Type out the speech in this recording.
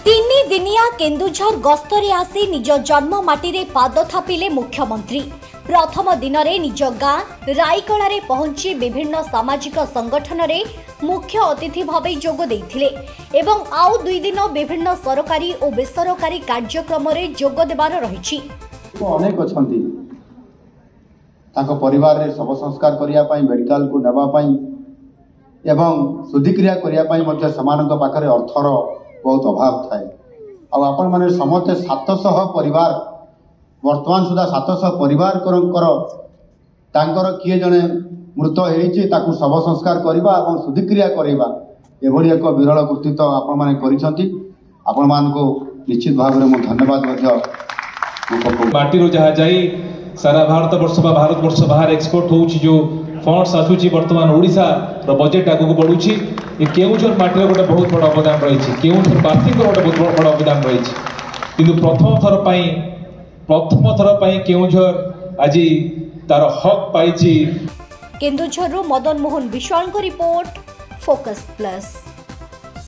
तीन दिनिया केन्दुझर गस्तरे आसी निज जन्म माटी पाद थापिले मुख्यमंत्री। प्रथम दिन में निज गाँ रायकला पहुंची विभिन्न सामाजिक संगठन रे मुख्य अतिथि भाव जोग देइथिले एवं आउ 2 दिन विभिन्न सरकारी और बेसरकारी कार्यक्रम रे जोग देबार रहिछि। अनेक अछंती ताको परिवार रे सब संस्कार करिया पई मेडिकल को नेबा पई एवं शुद्धिक्रिया करिया पई मध्ये समानक पाखरे अर्थर बहुत अभाव थाए। आपण माने समस्त 700 परिवार वर्तमान सुधा 700 परिवार तांकर किए जने मृत होईछि ताकू शव संस्कार करबा एवं शुद्धिक्रिया करबा एभली एक विरल कृतित्व आपण माने करिसंती। आपण मान को निश्चित भाव में धन्यवाद मध्ये माटी रो जहा जाई सारा भारत वर्ष बाहर एक्सपोर्ट होउछि जो फंड्स आसुची वर्तमान ओडिशा रो बजेट आगु बढ़ुछि। ए केउझर माटी गोटे बहुत बड़ अवदान रही केउझर बासी गोटे बहुत बड़ अवदान रही किंतु प्रथम थर पई केउझर आज तार हक पाइछि। केन्दुझर मदन मोहन विश्वाल को रिपोर्ट फोकस प्लस।